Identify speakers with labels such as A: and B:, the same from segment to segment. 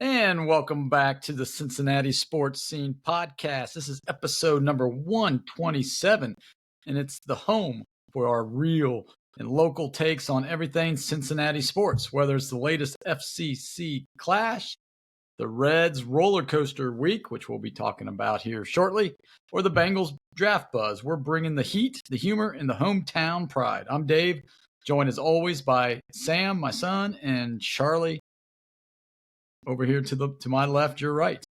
A: And welcome back to the Cincinnati Sports Scene podcast. This is episode number 127, and it's the home for our real and local takes on everything Cincinnati sports, whether it's the latest FCC clash, the Reds roller coaster week, which we'll be talking about here shortly, or the Bengals draft buzz. We're bringing the heat, the humor, and the hometown pride. I'm Dave, joined as always by Sam, my son, and Charlie over here to my left, your right.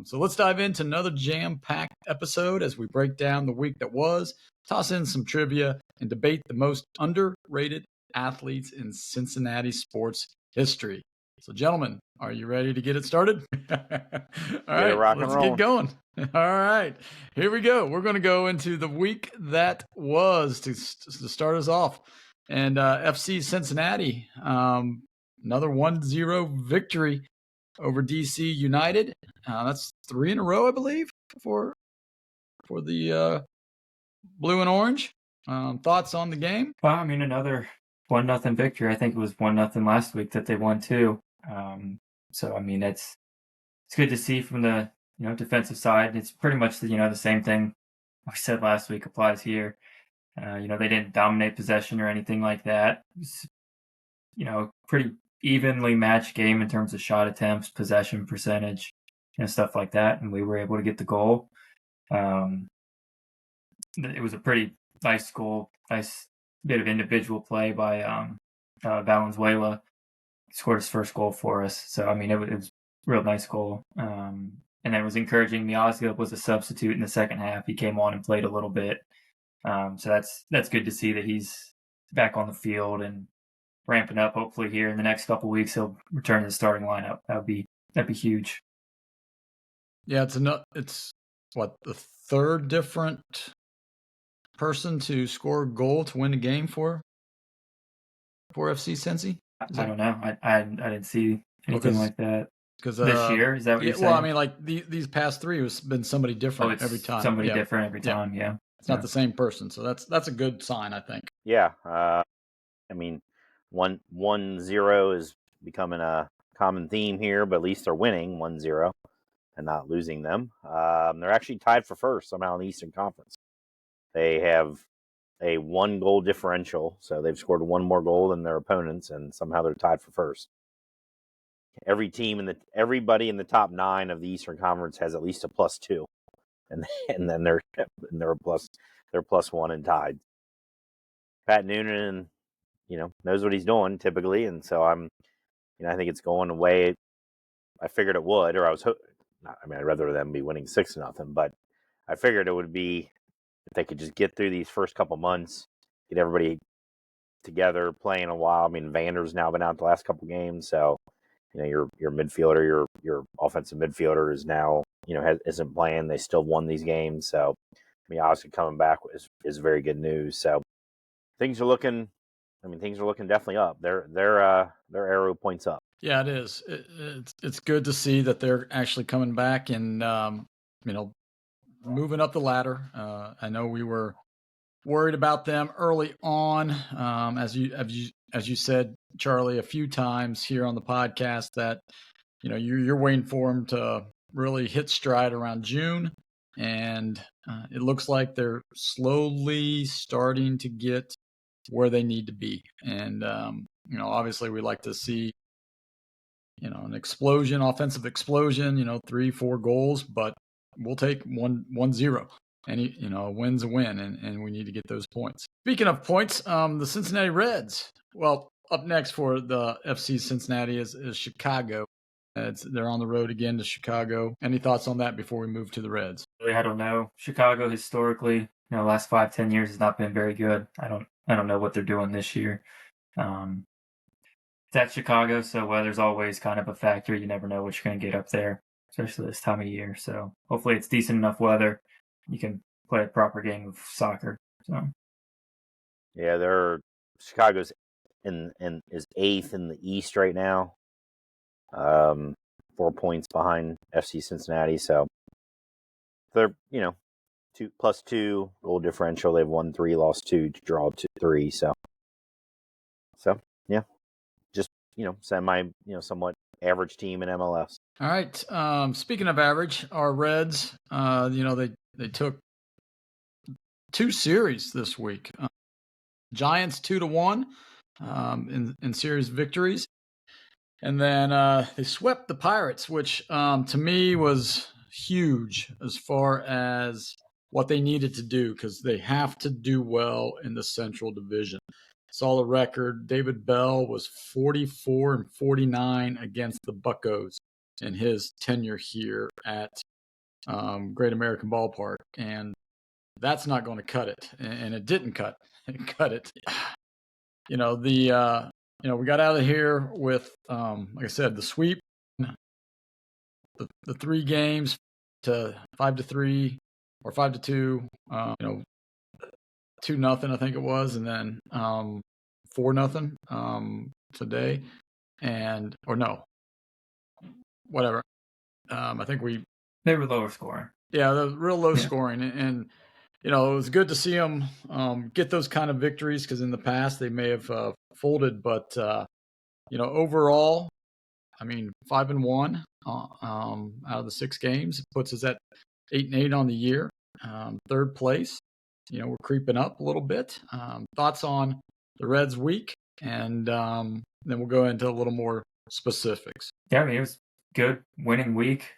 A: So let's dive into another jam-packed episode as we break down the week that was, toss in some trivia, and debate the most underrated athletes in Cincinnati sports history. So, gentlemen, are you ready to get it started? All right, let's get going. All right, here we go. We're going to go into the week that was to start us off. And FC Cincinnati, another 1-0 victory over DC United. That's 3 in a row, I believe, for the blue and orange. Thoughts on the game?
B: Well, I mean, another 1-0 victory. I think it was 1-0 last week that they won too. So I mean, it's good to see from the defensive side. It's pretty much the same thing we said last week applies here. They didn't dominate possession or anything like that. It was, pretty evenly matched game in terms of shot attempts, possession percentage, stuff like that, and we were able to get the goal. It was a pretty nice goal, nice bit of individual play by Valenzuela. He scored his first goal for us, so I mean it was a real nice goal. And it was encouraging. Miazga was a substitute in the second half. He came on and played a little bit. So that's good to see that he's back on the field and ramping up. Hopefully here in the next couple of weeks he'll return to the starting lineup. That'd be huge.
A: Yeah, it's what, the third different person to score a goal to win a game for FC Cincy?
B: I don't know. I didn't see anything like that.
A: Because
B: this year, is that what you're saying?
A: Well, I mean, like these past three has been somebody different every time.
B: Somebody different every time. Yeah.
A: It's not the same person, so that's a good sign, I think.
C: Yeah, I mean, 1-0 is becoming a common theme here, but at least they're winning 1-0 and not losing them. They're actually tied for first somehow in the Eastern Conference. They have a 1-goal differential, so they've scored one more goal than their opponents, and somehow they're tied for first. Everybody in the top 9 of the Eastern Conference has at least a +2, and then they're +1 and tied. Pat Noonan, knows what he's doing typically, and so I think it's going the way I figured it would, or I'd rather them be winning 6-0, but I figured it would be if they could just get through these first couple months, get everybody together playing a while. I mean, Vander's now been out the last couple games, so your midfielder, your offensive midfielder is now isn't playing. They still won these games, so obviously coming back is very good news. So things are looking definitely up. Their arrow points up.
A: Yeah, it is. It's good to see that they're actually coming back and moving up the ladder. I know we were worried about them early on, as you said, Charlie, a few times here on the podcast, that you're waiting for them to really hit stride around June, and it looks like they're slowly starting to get where they need to be. And obviously we like to see an explosion, offensive explosion, 3-4 goals, but we'll take 1-0. And a win's a win, and we need to get those points. Speaking of points, the Cincinnati Reds. Well, up next for the FC Cincinnati is Chicago. They're on the road again to Chicago. Any thoughts on that before we move to the Reds?
B: I don't know. Chicago historically, the last 5-10 years has not been very good. I don't know what they're doing this year. It's at Chicago, so weather's always kind of a factor. You never know what you're going to get up there, especially this time of year. So hopefully it's decent enough weather. You can play a proper game of soccer. So,
C: yeah, Chicago's is 8th in the East right now, 4 points behind FC Cincinnati. So they're +2 goal differential. They've won 3, lost 2, draw 3. So yeah, just somewhat average team in MLS.
A: All right. Speaking of average, our Reds, they took 2 series this week. Giants 2-1 in series victories. And then they swept the Pirates, which to me was huge as far as what they needed to do, because they have to do well in the Central Division. Saw the record. David Bell was 44-49 against the Buccos in his tenure here at Great American Ballpark. And that's not going to cut it. And it didn't cut it. We got out of here with, like I said, the sweep, the 3 games to 5-3 or 5-2, 2-0, I think it was, and then 4-0 today, whatever. I think
B: they were lower scoring.
A: Yeah, the real low scoring, and it was good to see them get those kind of victories, because in the past they may have folded, but overall, 5-1 out of the 6 games. It puts us at 8-8 on the year, 3rd place. We're creeping up a little bit. Thoughts on the Reds week, and then we'll go into a little more specifics.
B: Yeah, it was good winning week.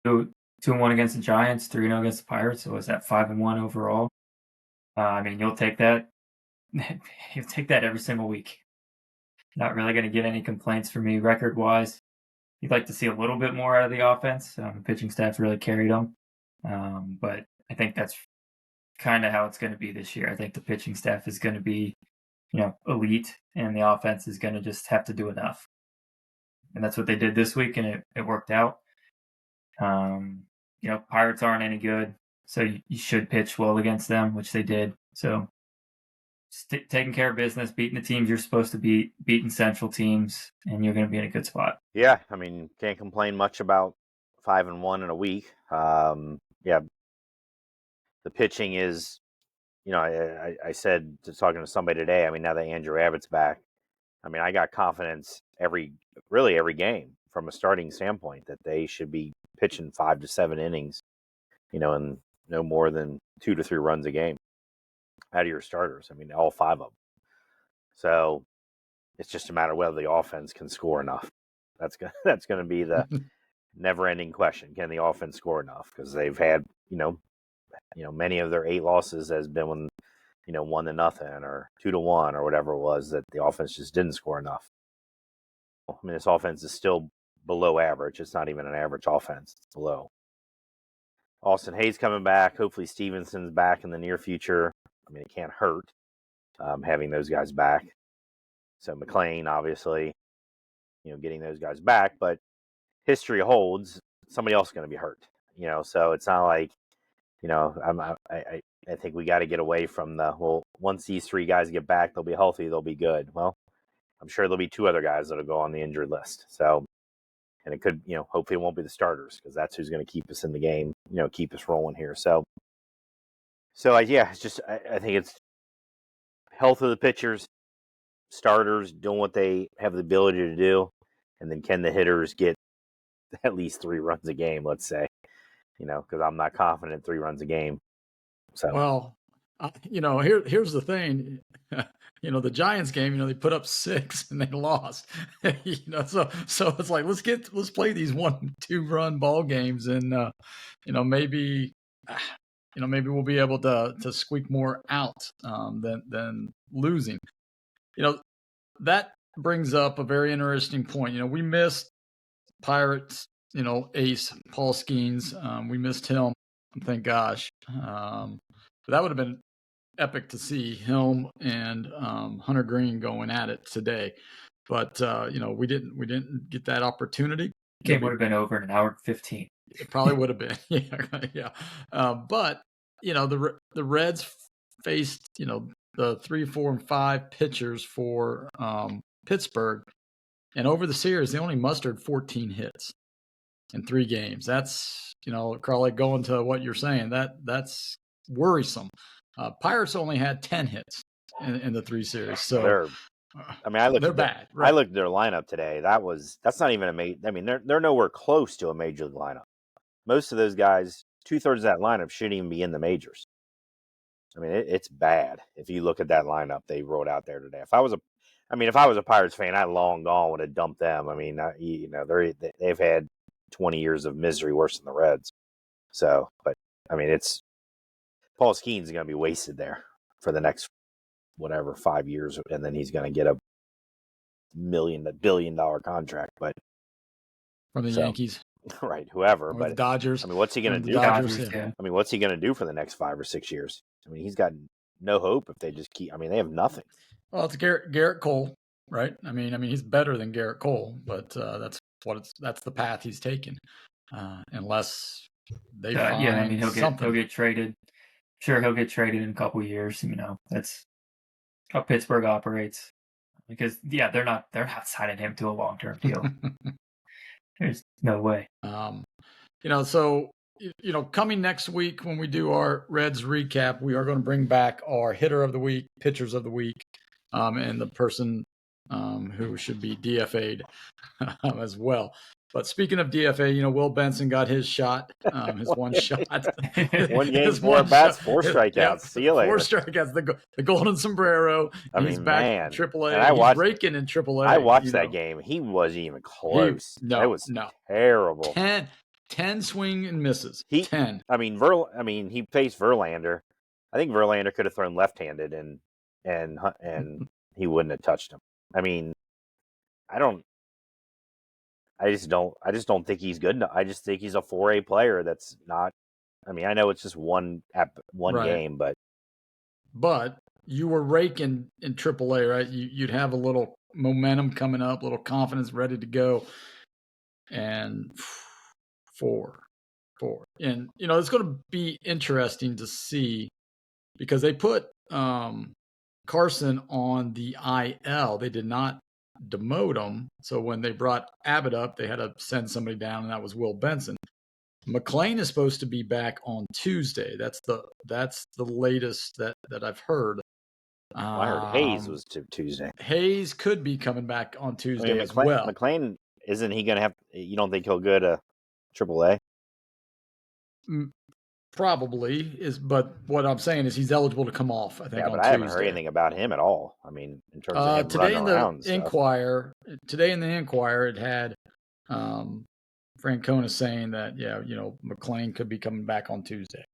B: 2-1 against the Giants, 3-0 against the Pirates. So was that 5-1 overall? You'll take that. You'll take that every single week. Not really going to get any complaints from me record-wise. You'd like to see a little bit more out of the offense. The pitching staff really carried them. But I think that's kind of how it's going to be this year. I think the pitching staff is going to be, elite, and the offense is going to just have to do enough. And that's what they did this week, and it worked out. Pirates aren't any good, so you should pitch well against them, which they did. So taking care of business, beating the teams you're supposed to beat, beating Central teams, and you're going to be in a good spot.
C: Yeah, can't complain much about 5-1 in a week. The pitching is, I said, talking to somebody today, now that Andrew Abbott's back, I got confidence every game from a starting standpoint that they should be pitching 5 to 7 innings, and no more than 2 to 3 runs a game out of your starters. All 5 of them. So it's just a matter of whether the offense can score enough. That's going to be the never-ending question. Can the offense score enough? Because they've had, many of their 8 losses has been when, 1-0 or 2-1 or whatever it was, that the offense just didn't score enough. This offense is still below average. It's not even an average offense. It's below. Austin Hayes coming back. Hopefully Stevenson's back in the near future. It can't hurt having those guys back. So McLean, obviously, getting those guys back. But history holds somebody else is going to be hurt. So it's not like, I think we got to get away from once these 3 guys get back, they'll be healthy, they'll be good. Well, I'm sure there'll be 2 other guys that'll go on the injured list. So, and it could, hopefully it won't be the starters, because that's who's going to keep us in the game, keep us rolling here. So it's just, I think it's health of the pitchers, starters doing what they have the ability to do, and then can the hitters get at least 3 runs a game, let's say, because I'm not confident 3 runs a game. So,
A: well, here's the thing. The Giants game, they put up 6 and they lost. So it's like let's play these 1-2 run ball games, and maybe we'll be able to squeak more out than losing. That brings up a very interesting point. We missed Pirates, ace Paul Skeens. We missed him. Thank gosh. But that would have been epic to see him and Hunter Green going at it today. But we didn't get that opportunity.
B: Game would have been over in an hour and 15.
A: It probably would have been. Yeah. But the Reds faced the 3, 4, and 5 pitchers for Pittsburgh, and over the series they only mustered 14 hits in 3 games. That's Carly, going to what you're saying, that's worrisome. Pirates only had 10 hits in the 3 series. So
C: I mean, I looked.
A: They're
C: at
A: bad.
C: I
A: Right.
C: looked at their lineup today. That's not even a major. I mean, they're nowhere close to a major league lineup. Most of those guys, 2/3 of that lineup shouldn't even be in the majors. I mean, it's bad if you look at that lineup they wrote out there today. If I was a Pirates fan, I long gone would have dumped them. I mean, they've had 20 years of misery worse than the Reds. So, but I mean, Paul Skeens going to be wasted there for the next 5 years, and then he's going to get a $1 billion contract. But
A: From the Yankees.
C: Right, whoever.
A: Or
C: But
A: the Dodgers.
C: I mean, what's he going to do?
A: Dodgers,
B: yeah.
C: I mean, what's he going to do for the next 5 or 6 years? I mean, he's got no hope if they just keep. I mean, they have nothing.
A: Well, it's Garrett Cole, right? I mean, he's better than Garrett Cole, but that's the path he's taken, unless they find
B: I mean,
A: something.
B: He'll get traded. Sure, he'll get traded in a couple of years. You know, that's how Pittsburgh operates. Because they're not signing him to a long-term deal. There's no way.
A: So coming next week when we do our Reds recap, we are going to bring back our hitter of the week, pitchers of the week, and the person who should be DFA'd as well. But speaking of DFA, Will Benson got his shot, his one shot.
C: 1 game, 4 at-bats, 4 strikeouts.
A: Yeah,
C: See you later.
A: 4 strikeouts, the golden sombrero. He's back in AAA.
C: And
A: he's raking in AAA.
C: I watched that game. He wasn't even close. It was terrible.
A: 10 swing and misses. 10.
C: I mean, he faced Verlander. I think Verlander could have thrown left-handed, and he wouldn't have touched him. I mean, I just don't think he's good enough. I just think he's a 4A player that's not. I mean, I know it's just one game,
A: but you were raking in AAA, right? You'd have a little momentum coming up, a little confidence, ready to go, and 4, and it's going to be interesting to see because they put Carson on the IL. They did not demote him. So when they brought Abbott up, they had to send somebody down, and that was Will Benson. McLean is supposed to be back on Tuesday. That's the latest that I've heard.
C: I heard Hayes was Tuesday.
A: Hayes could be coming back on Tuesday as well.
C: McLean, isn't he going to have? You don't think he'll go to AAA?
A: Probably is, but what I'm saying is he's eligible to come off. I think.
C: Yeah, but
A: on
C: I haven't
A: Tuesday.
C: heard anything about him at all. I mean, in terms of him
A: today
C: running around.
A: Today in the Inquirer, it had Francona saying that McLean could be coming back on Tuesday,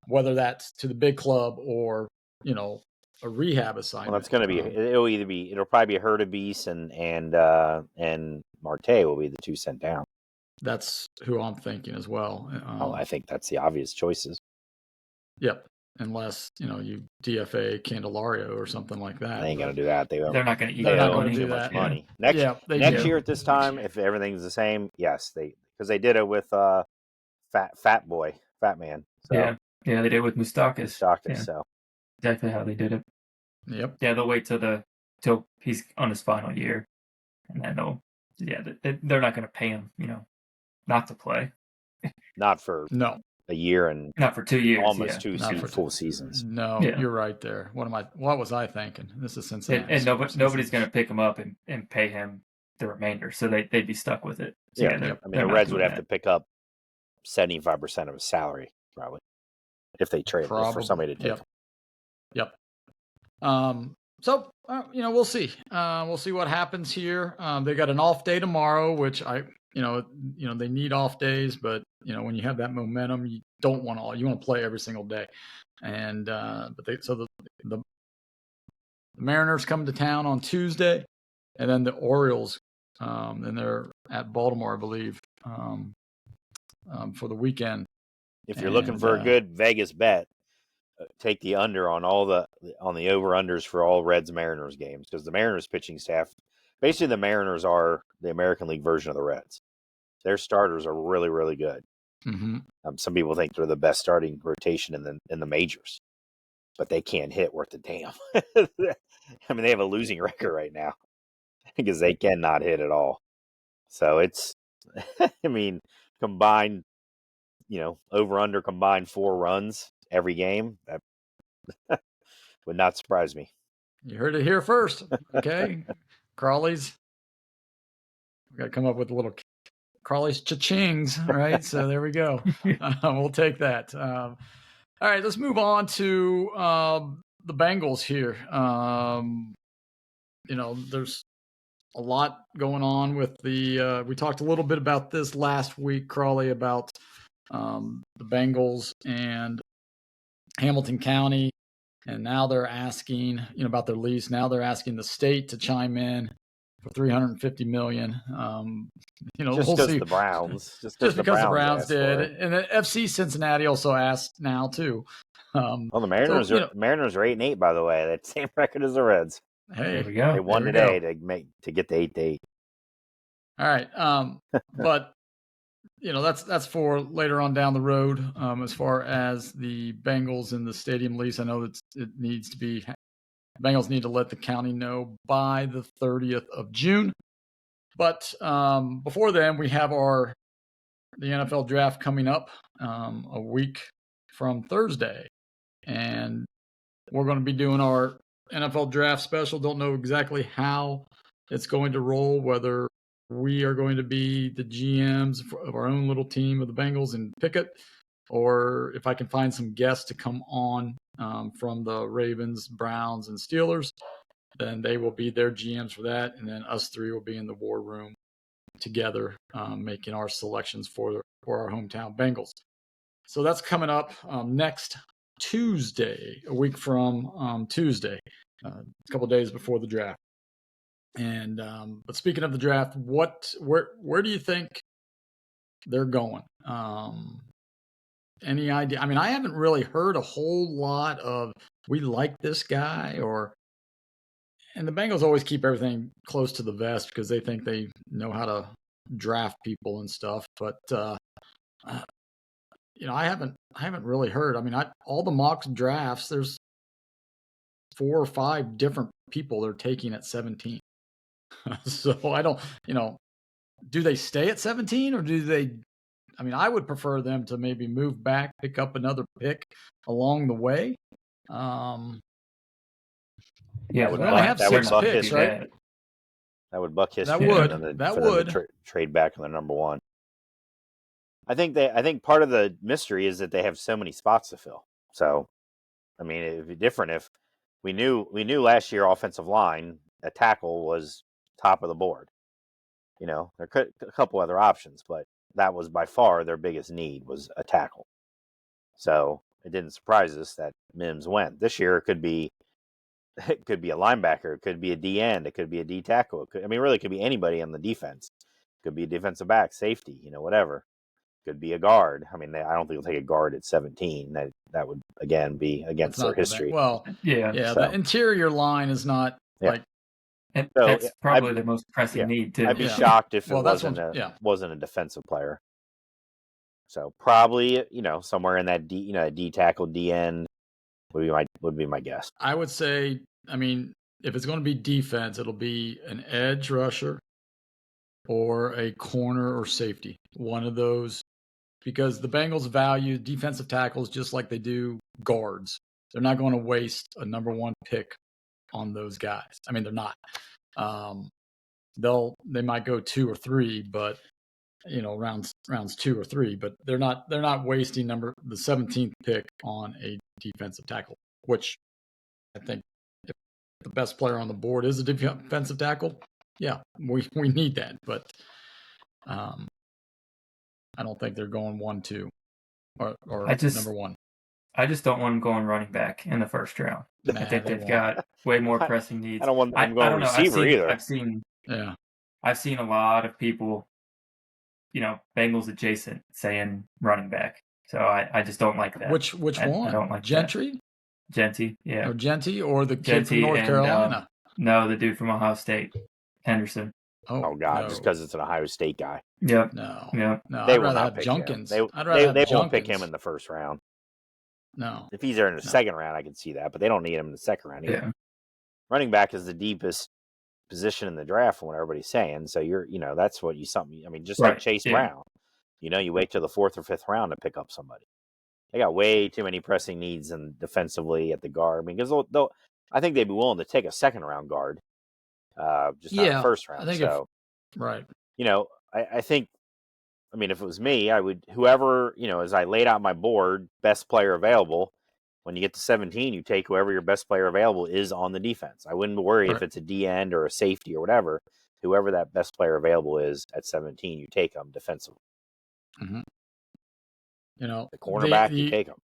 A: whether that's to the big club or a rehab assignment.
C: Well, that's going to be. It'll probably be Hurtubise and Marte will be the 2 sent down.
A: That's who I'm thinking as well.
C: I think that's the obvious choices.
A: Yep. Unless, you DFA Candelario or something like that.
C: They ain't going to do that. They're
B: not going to eat
C: too much money.
A: Yeah.
C: Next year at this time, if everything's the same, yes, because they did it with Fat Man. So.
B: Yeah, they did it with Moustakas.
C: Yeah. So
B: exactly how they did it.
A: Yep.
B: Yeah, they'll wait till he's on his final year, and then they're not going to pay him, not to play.
C: Not for a year and
B: not for 2 years,
C: almost 2 full seasons.
A: No, you're right there. What was I thinking? This is Cincinnati.
B: And nobody's going to pick him up and pay him the remainder, so they'd be stuck with it. So
C: I mean, the Reds would have to pick up 75% of his salary probably if they trade for somebody to take him.
A: Yep. So we'll see. We'll see what happens here. They got an off day tomorrow, which they need off days, but when you have that momentum, you don't want you want to play every single day. And the Mariners come to town on Tuesday, and then the Orioles, and they're at Baltimore, I believe, for the weekend.
C: If you're looking for a good Vegas bet, take the under on the over-unders for all Reds Mariners games, because the Mariners pitching staff, basically the Mariners are the American League version of the Reds. Their starters are really, really good.
A: Mm-hmm.
C: Some people think they're the best starting rotation in the majors, but they can't hit worth a damn. I mean, they have a losing record right now because they cannot hit at all. So it's, I mean, combined, over-under combined 4 runs every game, that would not surprise me.
A: You heard it here first. Okay. Crawley's. We got to come up with a little Crawley's cha-chings, right? So there we go. We'll take that. All right, let's move on to the Bengals here. There's a lot going on with the we talked a little bit about this last week, Crawley, about the Bengals and Hamilton County, and now they're asking about their lease. Now they're asking the state to chime in for $350 million.
C: Just
A: we'll
C: because
A: see.
C: the Browns,
A: just because the Browns did, and the FC Cincinnati also asked now too.
C: Well, the Mariners Mariners are 8-8, by the way. That same record as the Reds.
A: Hey,
B: there we go.
C: They won today to get to 8-8.
A: All right, but that's for later on down the road. As far as the Bengals and the stadium lease, I know that it needs to be. Bengals need to let the county know by the 30th of June. But before then, we have the NFL draft coming up a week from Thursday. And we're going to be doing our NFL draft special. Don't know exactly how it's going to roll, whether we are going to be the GMs of our own little team of the Bengals and pick it, or if I can find some guests to come on from the Ravens, Browns, and Steelers, then they will be their GMs for that. And then us three will be in the war room together, making our selections for our hometown Bengals. So that's coming up next Tuesday, a week from Tuesday, a couple of days before the draft. And but speaking of the draft, where do you think they're going? Any idea? I mean, I haven't really heard a whole lot of we like this guy, and the Bengals always keep everything close to the vest because they think they know how to draft people and stuff. But I haven't really heard. I mean, all the mock drafts, there's 4 or 5 different people they're taking at 17. So I don't, do they stay at 17 or do they? I mean, I would prefer them to maybe move back, pick up another pick along the way.
B: Yeah,
A: we only have 6 picks, right?
C: That would buck history.
A: That would
C: trade back on the number 1. I think part of the mystery is that they have so many spots to fill. So, I mean, it'd be different if we knew last year offensive line, a tackle was top of the board. There could a couple other options, but that was by far their biggest need was a tackle. So it didn't surprise us that Mims went. This year it could be a linebacker, it could be a D end, it could be a D tackle. Really it could be anybody on the defense. It could be a defensive back, safety, whatever. It could be a guard. I mean, I don't think they'll take a guard at 17. That would again be against their history.
A: Well, yeah. So. The interior line is not like.
B: And that's probably the most pressing need too.
C: I'd be shocked if it wasn't a defensive player. So probably, somewhere in that D tackle, D end would be my guess.
A: I would say, if it's going to be defense, it'll be an edge rusher or a corner or safety. One of those, because the Bengals value defensive tackles just like they do guards. They're not going to waste a number 1 pick on those guys. I mean, they're not. They might go 2 or 3, but rounds 2 or 3, but they're not wasting the 17th pick on a defensive tackle, which I think if the best player on the board is a defensive tackle, yeah, we need that, but I don't think they're going 1-2 or number 1.
B: I just don't want them going running back in the first round. I think they've got way more pressing needs.
C: I don't want them going receiver either.
B: I've seen a lot of people, Bengals adjacent, saying running back. So I just don't like that.
A: Which one?
B: I don't like
A: Gentry?
B: That. Genty, yeah.
A: Or Genty or the kid from North Carolina?
B: No, the dude from Ohio State, Henderson.
C: Oh God! No. Just because it's an Ohio State guy.
B: Yep.
A: No.
C: They will not pick Junkins. They won't pick him in the first round.
A: No.
C: If he's there in the second round, I can see that, but they don't need him in the second round either. Yeah. Running back is the deepest position in the draft from what everybody's saying. So that's what just like Chase Brown. You wait till the 4th or 5th round to pick up somebody. They got way too many pressing needs and defensively at the guard. Because I think they'd be willing to take a second round guard, just not a first round.
A: I think
C: so,
A: right.
C: I think, I mean, if it was me, I would, whoever, as I laid out my board, best player available, when you get to 17, you take whoever your best player available is on the defense. I wouldn't worry if it's a D end or a safety or whatever. Whoever that best player available is at 17, you take them defensively.
A: Mm-hmm.
C: The cornerback, you take them.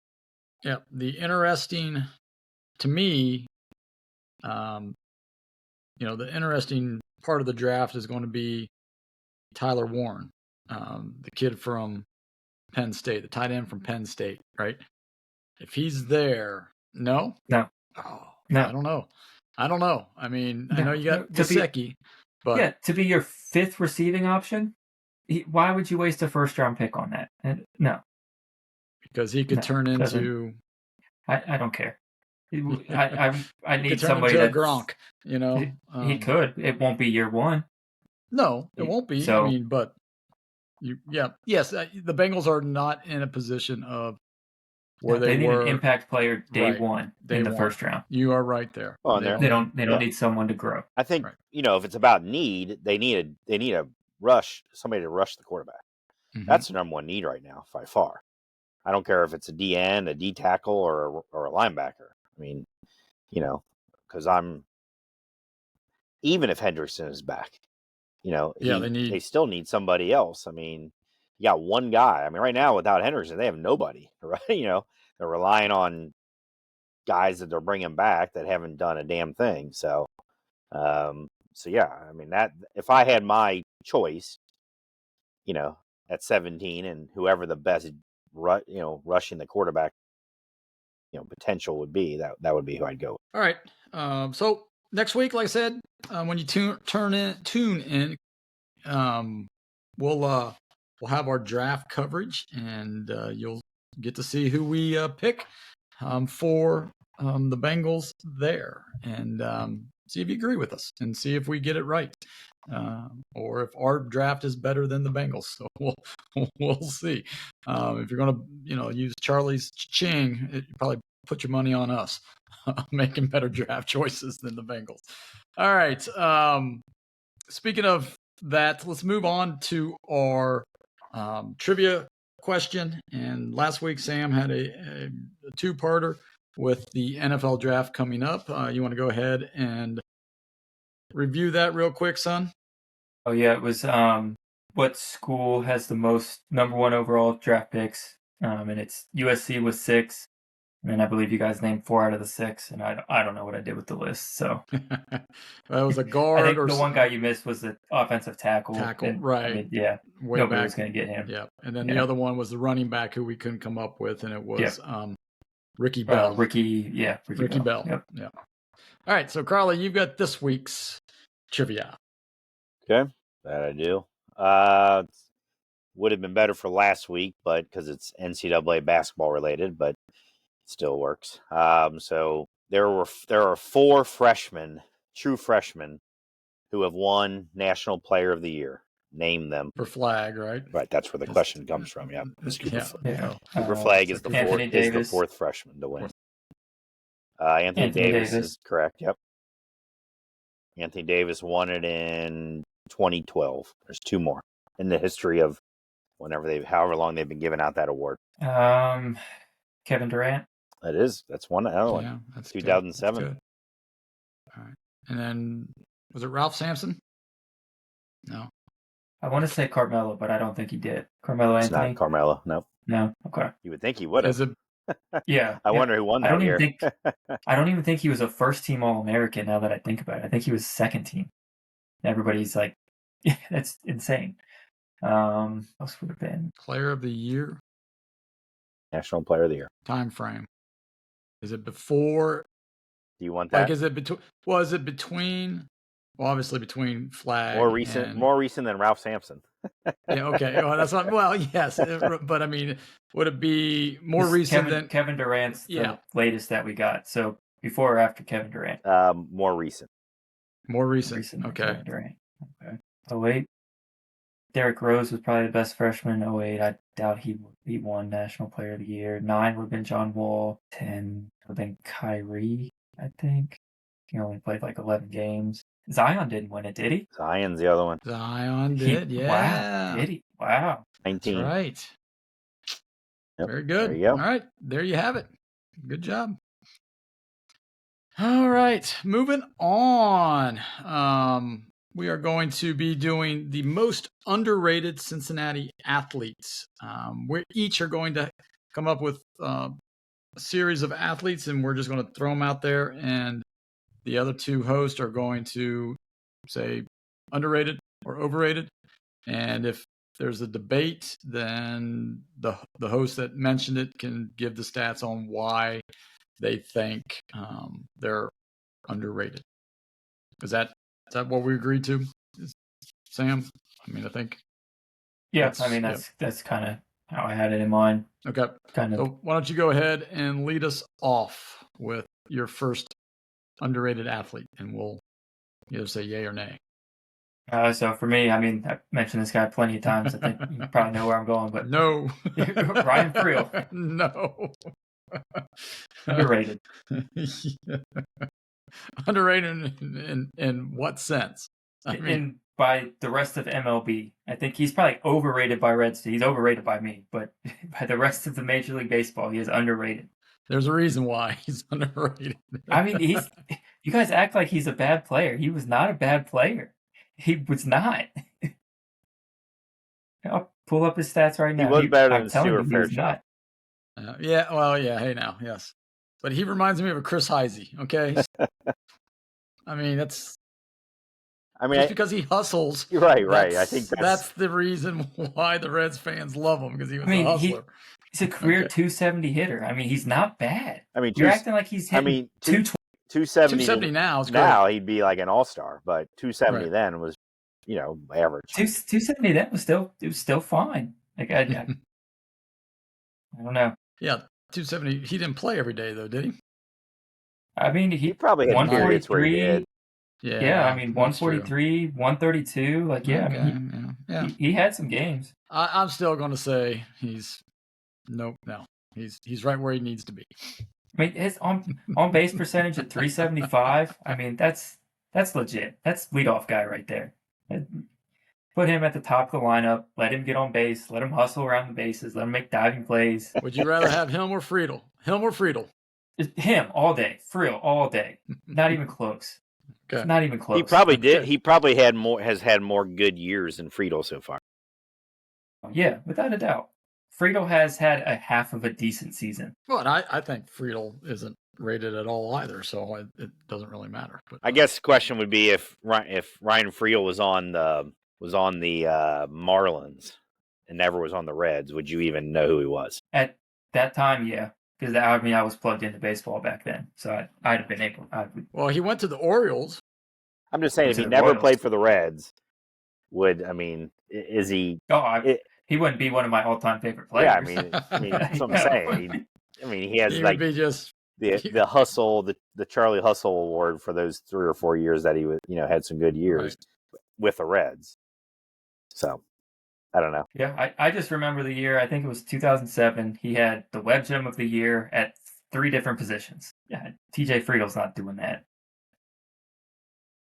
A: Yeah, the interesting, to me, the interesting part of the draft is going to be Tyler Warren, the kid from Penn State, the tight end from Penn State, right? If he's there, no.
B: No.
A: Oh,
B: no.
A: I don't know. I mean, I know you got Gesicki, but
B: yeah, to be your fifth receiving option, why would you waste a first round pick on that? No.
A: Because he could turn into.
B: I don't care. I need somebody
A: that's Gronk.
B: He could. It won't be year one.
A: No, it won't be.
B: So,
A: I mean, but yes, the Bengals are not in a position of where they
B: need
A: were
B: an impact player day one in the first round.
A: You are right there.
C: Well,
B: they don't need someone to grow.
C: I think if it's about need, they need a rush, somebody to rush the quarterback. Mm-hmm. That's the number one need right now by far. I don't care if it's a D end, a D tackle, or a linebacker. I mean, because even if Hendrickson is back, they still need somebody else. I mean, you got one guy. I mean, right now without Hendrickson, they have nobody. Right? They're relying on guys that they're bringing back that haven't done a damn thing. So, yeah. I mean, that if I had my choice, at 17, and whoever the best, rushing the quarterback, potential would be, that would be who I'd go with.
A: All right. So next week, like I said, when you tune in, we'll have our draft coverage, and you'll get to see who we pick for the Bengals there, and see if you agree with us, and see if we get it right, or if our draft is better than the Bengals. So we'll see. If you're going to use Charlie's ching, you probably put your money on us making better draft choices than the Bengals. All right. Speaking of that, let's move on to our trivia question. And last week, Sam had a two-parter with the NFL draft coming up. You want to go ahead and review that real quick, son?
B: Oh, yeah. It was what school has the most number one overall draft picks? And it's USC with 6. And I believe you guys named 4 out of the 6, and I don't know what I did with the list. So
A: that was a guard.
B: I think the one guy you missed was the offensive tackle.
A: Right?
B: I mean, yeah, nobody was going to get him.
A: Yeah, and then the other one was the running back who we couldn't come up with, and it was Ricky Bell.
B: Ricky
A: Bell.
B: Yep.
A: Yeah. All right, so Carly, you've got this week's trivia.
C: Okay, that I do. Would have been better for last week, but because it's NCAA basketball related, but still works. So there are 4 freshmen, true freshmen, who have won National Player of the Year. Name them.
A: For flag, right?
C: Right, that's where the question comes from. Yeah, Cooper
A: Flag
C: is the fourth freshman to win. Anthony Davis is correct. Yep. Anthony Davis won it in 2012. There's 2 more in the history of however long they've been giving out that award.
B: Kevin Durant.
C: That's another one. Yeah, that's 2007.
A: Good. All right. And then, was it Ralph Sampson? No.
B: I want to say Carmelo, but I don't think he did. Carmelo
C: It's
B: Anthony?
C: not Carmelo, no.
B: No? Okay.
C: You would think he would have.
B: Yeah.
C: I wonder who won that year.
B: I don't even think he was a first-team All-American now that I think about it. I think he was second team. Everybody's like, that's insane. Else would have been?
A: Player of the Year?
C: National Player of the Year.
A: Time frame. Is it before?
C: Do you want that?
A: Like, is it between? Was it between? Well, obviously between flag.
C: More recent than Ralph Sampson.
A: Yeah. Okay. Well, that's not. Well, yes, but I mean, would it be more recent than
B: Kevin Durant's? The latest that we got. So before or after Kevin Durant?
C: More recent.
A: More recent. Okay.
B: Kevin Durant. Okay. 08. Derrick Rose was probably the best freshman. 08. I doubt he won National Player of the Year. 9 would have been John Wall. 10 would have been Kyrie, I think. He only played like 11 games. Zion didn't win it, did he?
C: Zion's the other one.
A: Zion did, yeah.
B: Wow, did he? Wow.
C: 19.
A: That's right.
C: Yep.
A: Very good.
C: There you go.
A: All right. There you have it. Good job. All right. Moving on. We are going to be doing the most underrated Cincinnati athletes. We each are going to come up with a series of athletes, and we're just going to throw them out there. And the other two hosts are going to say underrated or overrated. And if there's a debate, then the host that mentioned it can give the stats on why they think they're underrated. Is that what we agreed to, Sam? I mean, I think.
B: Yeah, that's kind of how I had it in mind.
A: Okay. So why don't you go ahead and lead us off with your first underrated athlete, and we'll either say yay or nay.
B: So for me, I mean, I mentioned this guy plenty of times. I think you probably know where I'm going, but
A: no.
B: Ryan Friel.
A: No.
B: Underrated.
A: Underrated in what sense?
B: By the rest of MLB. I think he's probably overrated by Reds. He's overrated by me, but by the rest of the Major League Baseball, he is underrated.
A: There's a reason why he's underrated.
B: I mean, you guys act like he's a bad player. He was not a bad player. He was not. I'll pull up his stats right now.
C: He was better than Stuart Fairchild.
A: Yeah, well, yeah, hey now, yes. But he reminds me of a Chris Heisey, okay? I mean, just because he hustles.
C: Right. I think
A: that's the reason why the Reds fans love him, because he was a hustler.
B: He's a career 270 hitter. I mean, he's not bad.
C: I mean,
B: you're acting like he's hitting
C: 270
A: now is great.
C: Now he'd be like an all-star, but 270 then was, average.
B: 270 then was still fine. Like I don't know.
A: Yeah, 270. He didn't play every day though, did he?
B: I mean, he
C: probably had periods where he did.
B: Yeah, I mean, 143, 132. Like, yeah,
A: okay,
B: I mean, he had some games.
A: I'm still going to say he's no. He's right where he needs to be.
B: I mean, his on base percentage at 375. I mean, that's legit. That's leadoff guy right there. Put him at the top of the lineup. Let him get on base. Let him hustle around the bases. Let him make diving plays.
A: Would you rather have him or Friedel?
B: Him all day. Friel all day. Not even close.
A: Okay.
B: Not even close.
C: He probably did. He probably has had more good years than Friedel so far.
B: Yeah, without a doubt. Friedel has had a half of a decent season.
A: Well, and I think Friedel isn't rated at all either, so it doesn't really matter. But
C: I guess the question would be if Ryan Friedel was on the Marlins and never was on the Reds, would you even know who he was?
B: At that time, yeah. Because, I was plugged into baseball back then, so I'd have been able.
A: Well, he went to the Orioles.
C: I'm just saying, if he never played for the Reds, is he?
B: He wouldn't be one of my all-time favorite players.
C: Yeah, I mean, that's what I'm saying. He has
A: would be just
C: the hustle, the Charlie Hustle Award for those 3 or 4 years that he was, had some good years with the Reds. So. I don't know.
B: Yeah, I just remember the year, I think it was 2007, he had the Web Gem of the Year at 3 different positions. Yeah, TJ Friedel's not doing that.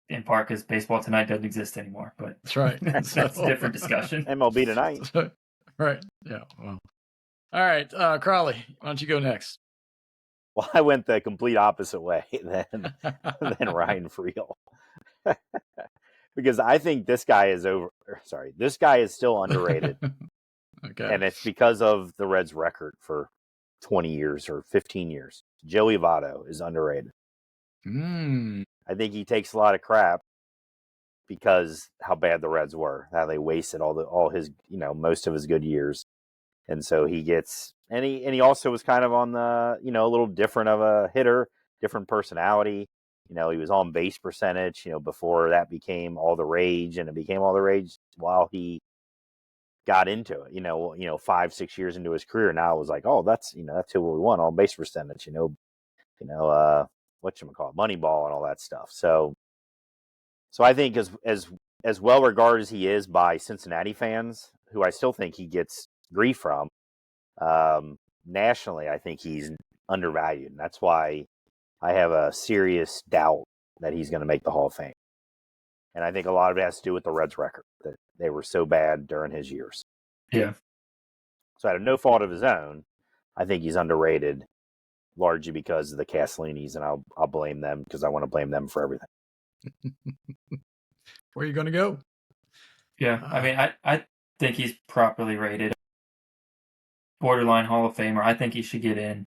B: In part because Baseball Tonight doesn't exist anymore, but
A: that's right.
B: That's a different discussion.
C: MLB Tonight.
A: Right, yeah. Well. All right, Crowley, why don't you go next?
C: Well, I went the complete opposite way than Ryan Friel. Because I think this guy is this guy is still underrated.
A: Okay.
C: And it's because of the Reds' record for 20 years or 15 years. Joey Votto is underrated. I think he takes a lot of crap because how bad the Reds were, how they wasted all his, most of his good years. And so he gets, and he also was kind of on the, a little different of a hitter, different personality. He was on base percentage, before that became all the rage, and it became all the rage while he got into it, 5-6 years into his career. Now it was like, oh, that's who we want, on base percentage, whatchamacallit, Moneyball and all that stuff. So I think as well regarded as he is by Cincinnati fans, who I still think he gets grief from, nationally, I think he's undervalued. And that's why I have a serious doubt that he's going to make the Hall of Fame. And I think a lot of it has to do with the Reds' record, that they were so bad during his years.
B: Yeah.
C: So out of no fault of his own, I think he's underrated, largely because of the Castellinis, and I'll blame them because I want to blame them for everything.
A: Where are you going to go?
B: Yeah, I mean, I think he's properly rated. Borderline Hall of Famer. I think he should get in.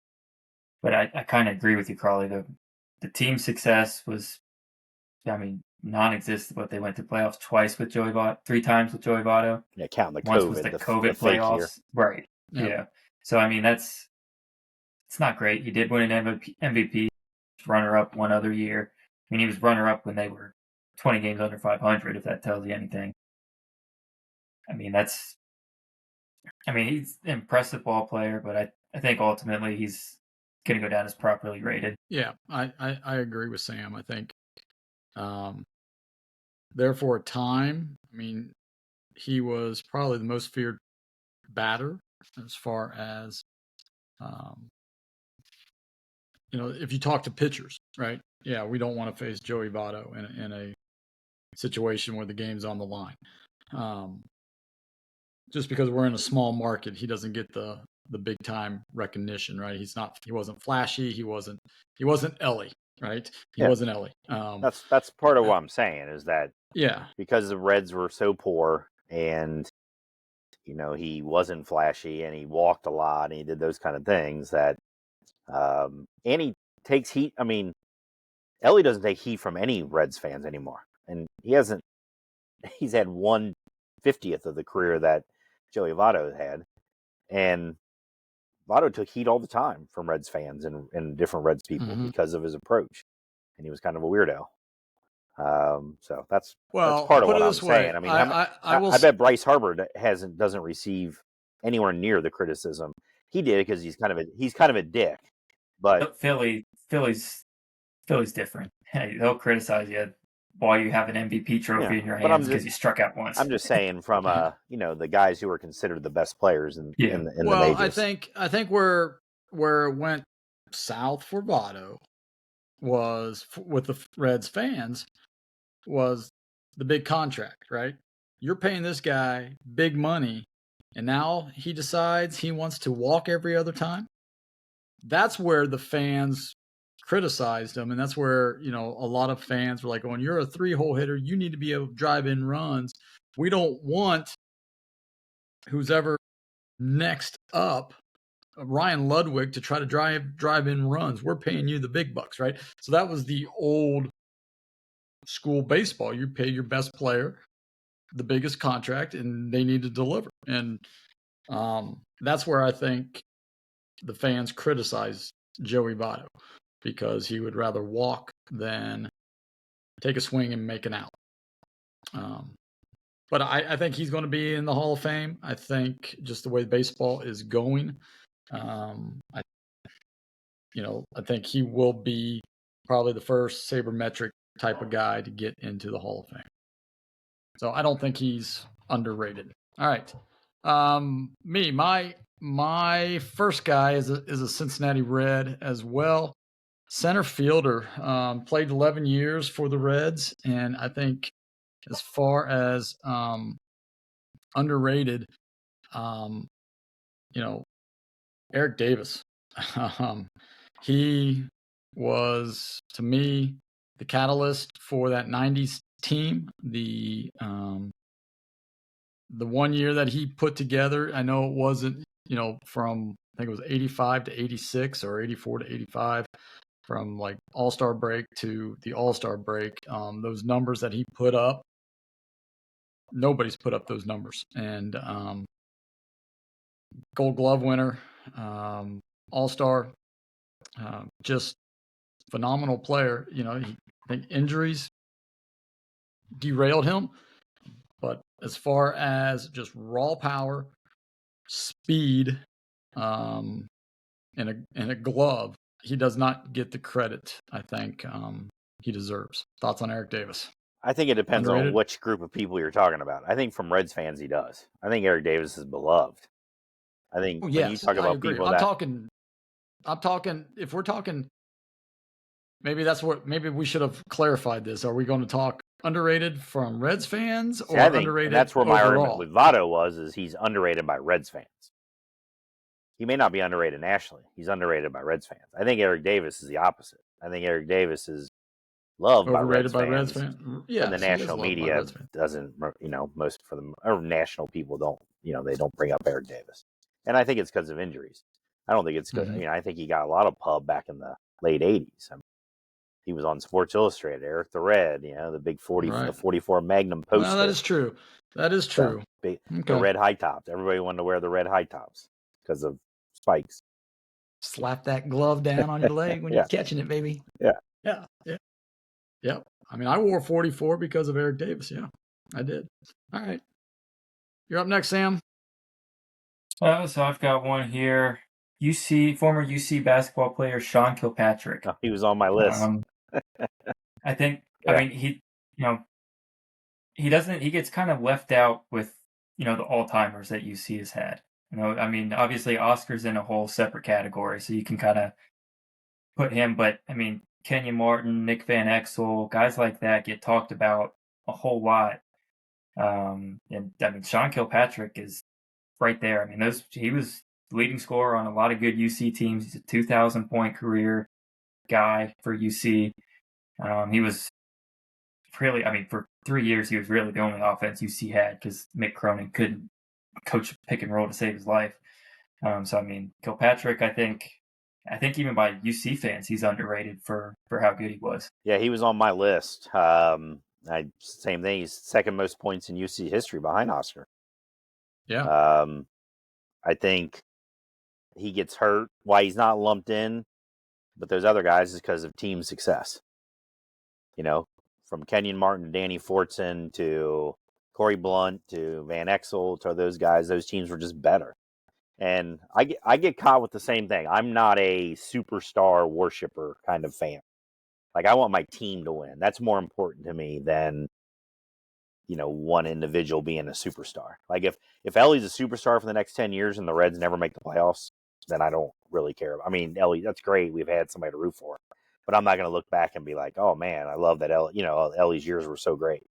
B: But I kind of agree with you, Crawley. The team success was, I mean, non-existent, but they went to playoffs twice with Joey Votto, 3 times with Joey Votto.
C: Yeah, counting the
B: Once
C: COVID,
B: was the
C: fake
B: COVID
C: year.
B: playoffs. Right. Yeah. So, I mean, it's not great. He did win an MVP, runner-up one other year. I mean, he was runner-up when they were 20 games under 500, if that tells you anything. I mean, he's an impressive ball player, but I think ultimately he's going to go down as properly rated.
A: Yeah, I agree with Sam. I think there for a time, I mean, he was probably the most feared batter as far as, if you talk to pitchers, right? Yeah, we don't want to face Joey Votto in a situation where the game's on the line. Just because we're in a small market, he doesn't get the big time recognition, right? He wasn't flashy. He wasn't Ellie, right? He wasn't Ellie.
C: That's part of what I'm saying is that
A: yeah,
C: because the Reds were so poor and he wasn't flashy and he walked a lot and he did those kind of things that and he takes heat. I mean, Ellie doesn't take heat from any Reds fans anymore, and he's had 1/50th of the career that Joey Votto had, and Votto took heat all the time from Reds fans and different Reds people because of his approach, and he was kind of a weirdo. So that's part of what I'm saying. I mean, I bet Bryce Harper doesn't receive anywhere near the criticism he did because he's kind of a dick. But
B: Philly's different. They'll criticize you while you have an MVP trophy in your hands because you struck out once.
C: I'm just saying from the guys who are considered the best players in the majors.
A: I think where it went south for Votto was with the Reds fans was the big contract, right? You're paying this guy big money, and now he decides he wants to walk every other time. That's where the fans criticized him, and that's where a lot of fans were like, "Oh, you're a 3-hole hitter. You need to be able to drive in runs. We don't want who's ever next up, Ryan Ludwig, to try to drive in runs. We're paying you the big bucks, right?" So that was the old school baseball. You pay your best player the biggest contract, and they need to deliver. And that's where I think the fans criticize Joey Votto, because he would rather walk than take a swing and make an out. But I think he's going to be in the Hall of Fame. I think just the way baseball is going, I think he will be probably the first sabermetric type of guy to get into the Hall of Fame. So I don't think he's underrated. All right. My first guy is a Cincinnati Red as well. Center fielder, played 11 years for the Reds, and I think as far as underrated, Eric Davis. He was, to me, the catalyst for that 90s team. The 1 year that he put together, I know it wasn't, from, I think it was 85 to 86 or 84 to 85, from like All-Star break to the All-Star break. Those numbers that he put up, nobody's put up those numbers. And Gold Glove winner, All-Star, just phenomenal player. I think injuries derailed him, but as far as just raw power, speed, and a glove, he does not get the credit I think he deserves. Thoughts on Eric Davis?
C: I think it depends
A: Underrated?
C: on which group of people you're talking about. I think from Reds fans, he does. I think Eric Davis is beloved. I think when you talk about people
A: I'm talking, if we're talking maybe we should have clarified this. Are we going to talk underrated from Reds fans or
C: I think,
A: underrated
C: and that's where my argument
A: overall?
C: with Votto is he's underrated by Reds fans. He may not be underrated nationally. He's underrated by Reds fans. I think Eric Davis is the opposite. I think Eric Davis is loved
A: Overrated
C: by Reds fans.
A: Yeah,
C: And the national media doesn't, most for them, or national people don't, they don't bring up Eric Davis. And I think it's because of injuries. I don't think it's good.
A: Mm-hmm.
C: I think he got a lot of pub back in the late 80s. He was on Sports Illustrated, Eric the Red, the big 44 Magnum poster.
A: Well, that is true. That is true.
C: The red high tops. Everybody wanted to wear the red high tops because of spikes.
A: Slap that glove down on your leg when you're catching it, baby.
C: Yeah.
A: I mean, I wore 44 because of Eric Davis. Yeah, I did. All right. You're up next, Sam.
B: So I've got one here. Former UC basketball player Sean Kilpatrick.
C: Oh, he was on my list.
B: I think. Yeah. I mean, he gets kind of left out with the all-timers that UC has had. I mean, obviously Oscar's in a whole separate category, so you can kind of put him. But I mean, Kenyon Martin, Nick Van Exel, guys like that get talked about a whole lot. And I mean, Sean Kilpatrick is right there. I mean, he was the leading scorer on a lot of good UC teams. He's a 2,000-point career guy for UC. He was really, I mean, for 3 years, he was really the only offense UC had because Mick Cronin couldn't coach pick and roll to save his life. So, I mean, Kilpatrick, I think even by UC fans, he's underrated for how good he was.
C: Yeah, he was on my list. Same thing. He's second most points in UC history behind Oscar.
A: Yeah.
C: I think he gets hurt. Why he's not lumped in, but those other guys is because of team success. From Kenyon Martin to Danny Fortson to Corey Blunt to Van Exel to those guys, those teams were just better. And I get caught with the same thing. I'm not a superstar worshiper kind of fan. Like, I want my team to win. That's more important to me than, one individual being a superstar. Like, if Ellie's a superstar for the next 10 years and the Reds never make the playoffs, then I don't really care. I mean, Ellie, that's great. We've had somebody to root for. But I'm not going to look back and be like, oh, man, I love that Ellie's years were so great.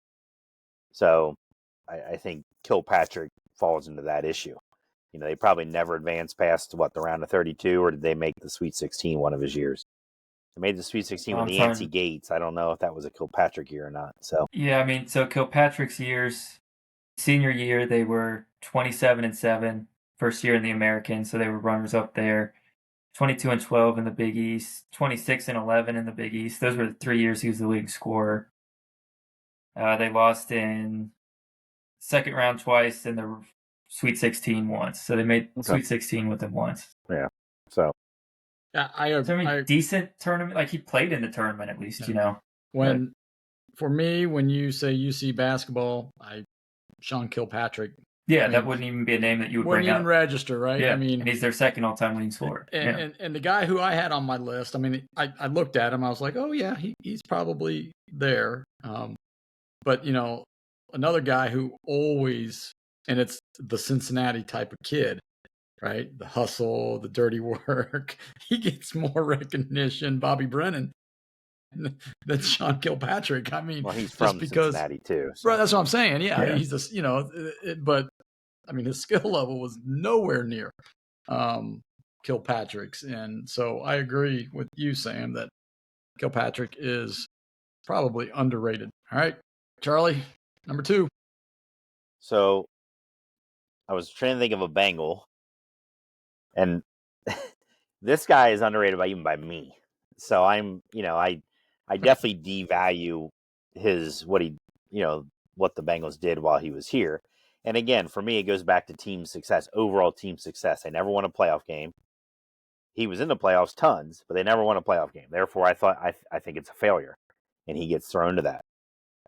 C: So I think Kilpatrick falls into that issue. They probably never advanced past, the round of 32, or did they make the Sweet 16 one of his years? They made the Sweet 16 with Nancy Gates. I don't know if that was a Kilpatrick year or not. So
B: yeah, I mean, so Kilpatrick's years, senior year, they were 27-7, first year in the American, so they were runners up there. 22-12 in the Big East, 26-11 in the Big East. Those were the 3 years he was the leading scorer. They lost in second round twice and the Sweet 16 once. So they made Sweet 16 with him once.
C: Yeah. So
B: yeah, decent tournament. Like, he played in the tournament at least,
A: For me, when you say UC basketball, Sean Kilpatrick.
B: Yeah, that wouldn't even be a name that you would bring up.
A: Wouldn't even register, right?
B: Yeah,
A: I mean,
B: and he's their second all-time leading scorer.
A: And the guy who I had on my list, I mean, I looked at him, I was like, oh yeah, he's probably there. But another guy who always, and it's the Cincinnati type of kid, right? The hustle, the dirty work. He gets more recognition, Bobby Brennan, than Sean Kilpatrick. I mean,
C: he's from Cincinnati too.
A: So. Right, that's what I'm saying. Yeah. He's just, but I mean, his skill level was nowhere near Kilpatrick's. And so I agree with you, Sam, that Kilpatrick is probably underrated. All right, Charlie, number 2.
C: So I was trying to think of a Bengal, and this guy is underrated even by me. So I'm, I definitely devalue what the Bengals did while he was here. And again, for me, it goes back to team success, overall team success. They never won a playoff game. He was in the playoffs tons, but they never won a playoff game. Therefore, I think it's a failure, and he gets thrown to that.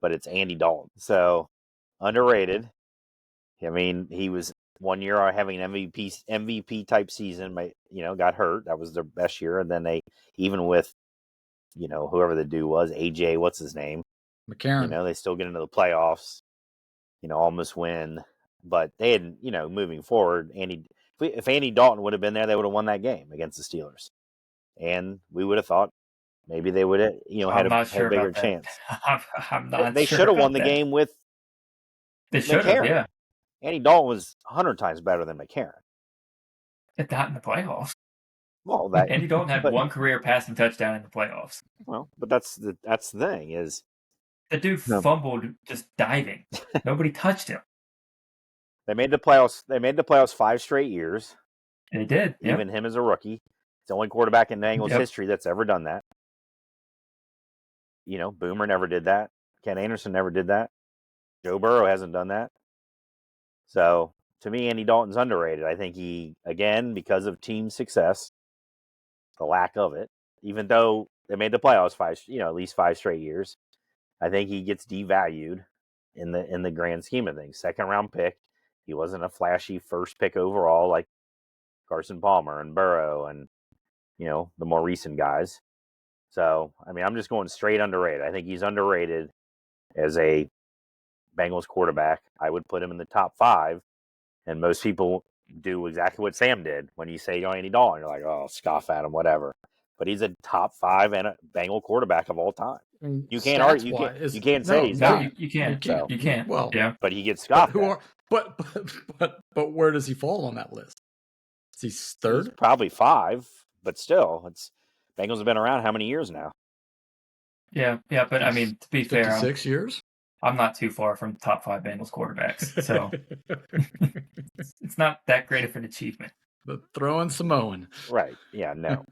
C: But it's Andy Dalton. So underrated. I mean, he was one year having an MVP type season, got hurt. That was their best year. And then even with, whoever the dude was, AJ, what's his name?
A: McCarron.
C: They still get into the playoffs, almost win. But they had, moving forward, if Andy Dalton would have been there, they would have won that game against the Steelers. And we would have thought maybe they would have,
B: I'm not sure
C: had a bigger
B: about that.
C: chance.
B: I'm not
C: They
B: sure
C: should have won
B: about
C: the
B: that.
C: game with
B: They should have,
C: McCarron.
B: yeah.
C: Andy Dalton was 100 times better than McCarron.
B: Not in the playoffs.
C: Well,
B: Andy Dalton had one career passing touchdown in the playoffs.
C: Well, but that's the thing is
B: the dude fumbled just diving. Nobody touched him.
C: They made the playoffs. They made the playoffs 5 straight years.
B: They did.
C: Even him as a rookie. It's the only quarterback in Bengals history that's ever done that. Boomer never did that. Ken Anderson never did that. Joe Burrow hasn't done that. So, to me, Andy Dalton's underrated. I think he, again, because of team success, the lack of it, even though they made the playoffs at least 5 straight years, I think he gets devalued in the grand scheme of things. 2nd round pick. He wasn't a flashy first pick overall like Carson Palmer and Burrow and, the more recent guys. So, I'm just going straight underrated. I think he's underrated as a Bengals quarterback. I would put him in the top 5. And most people do exactly what Sam did when you say Andy Dalton. You're like, oh, scoff at him, whatever. But he's a top 5 and a Bengal quarterback of all time. You can't argue. You can't say he's not.
B: You can't. You can't.
A: Well,
B: yeah.
C: But he gets scoffed at.
A: But where does he fall on that list? Is he 3rd?
C: He's probably 5, but still, Bengals have been around how many years now?
B: Yeah, but to be fair,
A: 6 years.
B: I'm not too far from top 5 Bengals quarterbacks, so it's not that great of an achievement.
A: But throwing Samoan,
C: right? Yeah, no.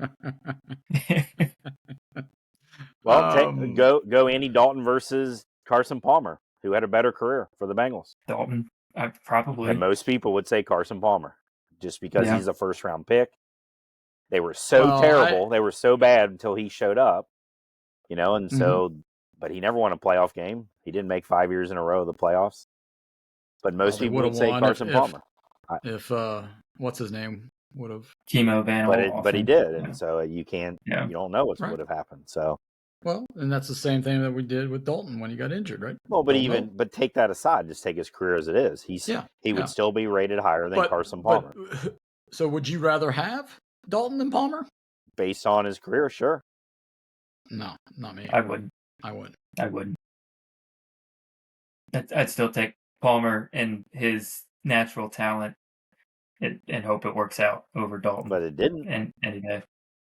C: Well, go Andy Dalton versus Carson Palmer, who had a better career for the Bengals.
B: Dalton, probably.
C: And most people would say Carson Palmer, just because he's a 1st round pick. They were so terrible. They were so bad until he showed up, and so, but he never won a playoff game. He didn't make 5 years in a row of the playoffs. But most people would say Carson Palmer.
A: If what's his name would have
B: Chemo Van,
C: but he did, and so you can't, you don't know what would have happened. So.
A: Well, and that's the same thing that we did with Dalton when he got injured, right?
C: Well, but take that aside. Just take his career as it is. He would still be rated higher than Carson Palmer.
A: So would you rather have Dalton than Palmer?
C: Based on his career, sure.
A: No, not me.
B: I wouldn't. I'd still take Palmer and his natural talent and hope it works out over Dalton.
C: But it didn't.
B: And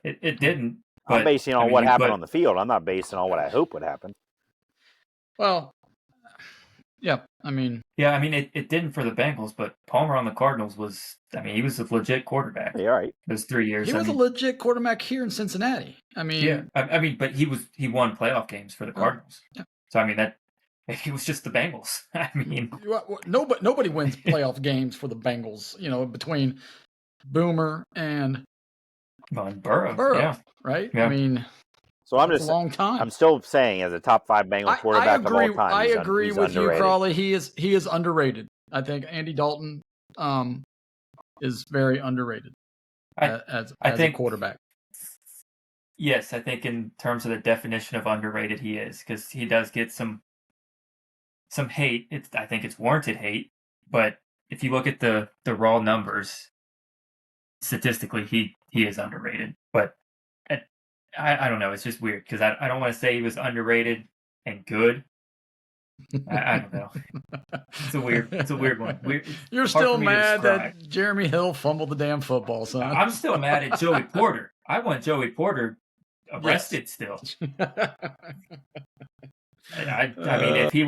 B: it didn't. But,
C: I'm basing on what happened on the field. I'm not basing on what I hope would happen.
A: Well, yeah,
B: it didn't for the Bengals, but Palmer on the Cardinals was, he was a legit quarterback.
C: Yeah, right.
B: Those 3 years.
A: He was a legit quarterback here in Cincinnati.
B: But he won playoff games for the Cardinals. Yeah. So, he was just the Bengals.
A: Nobody wins playoff games for the Bengals, between Boomer and
B: Burrow. Yeah.
A: Right?
B: Yeah.
C: So I'm just
A: a long time.
C: I'm still saying as a top 5 Bengals quarterback of all time.
A: I agree with
C: underrated.
A: You, Crawley. He is underrated. I think Andy Dalton is very underrated as a quarterback.
B: Yes, I think in terms of the definition of underrated, he is, because he does get some hate. I think it's warranted hate, but if you look at the raw numbers, statistically, he is underrated. But I don't know. It's just weird because I don't want to say he was underrated and good. I don't know. It's a weird one.
A: You're still mad that Jeremy Hill fumbled the damn football, son.
B: I'm still mad at Joey Porter. I want Joey Porter arrested still. If he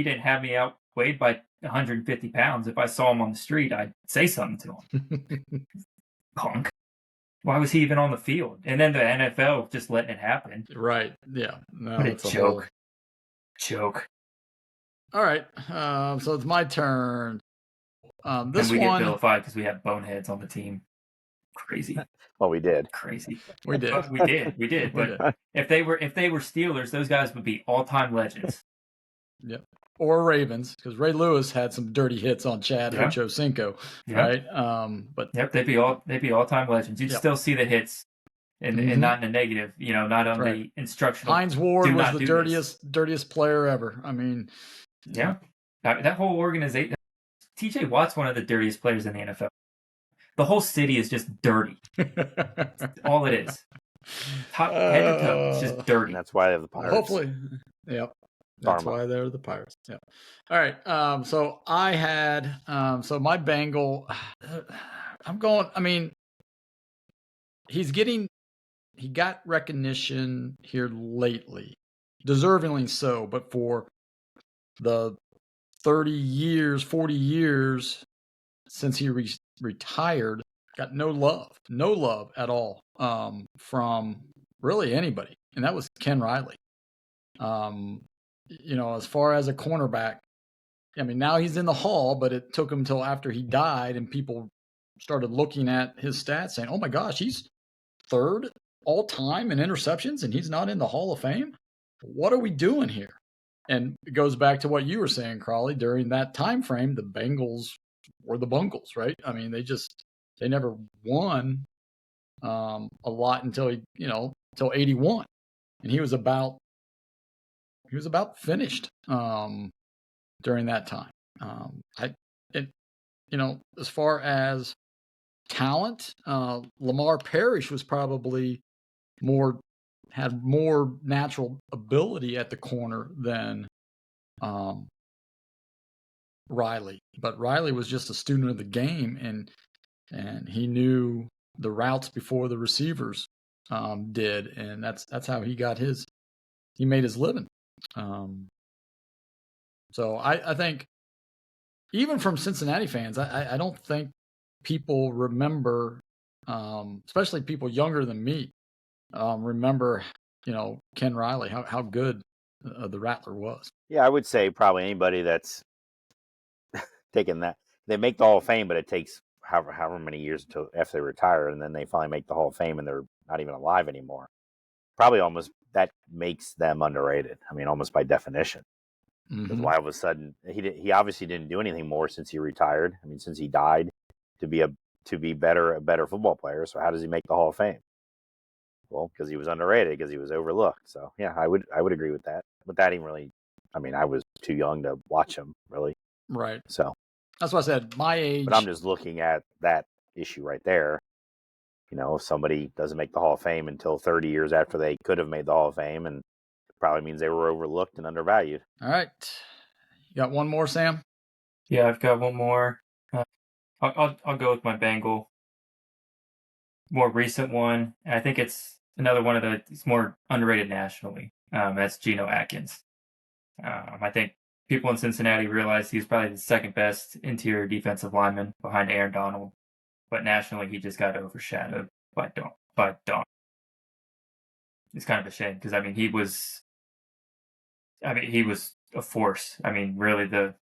B: didn't have me outweighed by 150 pounds, if I saw him on the street, I'd say something to him. Punk. Why was he even on the field? And then the NFL just letting it happen.
A: Right. Yeah. No,
B: what a joke. Joke.
A: All right. So it's my turn. This
B: and we
A: one
B: get vilified because we have boneheads on the team. Crazy.
C: Well, we did.
B: Crazy.
A: We did.
B: We did. But if they were Steelers, those guys would be all-time legends.
A: Yep. Or Ravens, because Ray Lewis had some dirty hits on Chad Ochocinco, right? But
B: they'd be all-time legends. You'd still see the hits, and not in a negative, not on the instructional.
A: Hines Ward was the dirtiest player ever.
B: That whole organization. T.J. Watt's one of the dirtiest players in the NFL. The whole city is just dirty. That's all it is. Head to toe. It's just dirty.
C: And that's why they have the Pirates.
A: Hopefully. Yep. That's why they're the Pirates. Yeah. All right. So I had, so my Bengal, he got recognition here lately, deservingly so, but for the 40 years since he retired, got no love at all from really anybody. And that was Ken Riley. As far as a cornerback, now he's in the Hall, but it took him until after he died and people started looking at his stats saying, oh my gosh, he's third all time in interceptions and he's not in the Hall of Fame. What are we doing here? And it goes back to what you were saying, Crawley. During that time frame, the Bengals were the Bungles, right? They never won a lot until until 81, and he was about finished during that time. As far as talent, Lamar Parrish was probably had more natural ability at the corner than Riley. But Riley was just a student of the game, and he knew the routes before the receivers did, and that's how he made his living. So I think even from Cincinnati fans, I don't think people remember, especially people younger than me, remember, Ken Riley, how good the Rattler was.
C: Yeah, I would say probably anybody that's taking that, they make the Hall of Fame, but it takes however many years until after they retire, and then they finally make the Hall of Fame, and they're not even alive anymore. Probably almost that makes them underrated. Almost by definition. Because why all of a sudden he obviously didn't do anything more since he retired. Since he died, to be a better football player. So how does he make the Hall of Fame? Well, because he was underrated, because he was overlooked. So yeah, I would agree with that. But that didn't really. I was too young to watch him really.
A: Right.
C: So
A: that's why I said my age.
C: But I'm just looking at that issue right there. If somebody doesn't make the Hall of Fame until 30 years after they could have made the Hall of Fame, and it probably means they were overlooked and undervalued.
A: All right. You got one more, Sam?
B: Yeah, I've got one more. I'll go with my Bengal. More recent one. I think it's another one of it's more underrated nationally. That's Geno Atkins. I think people in Cincinnati realize he's probably the second best interior defensive lineman behind Aaron Donald, but nationally he just got overshadowed by Donald. It's kind of a shame because he was a force. Really the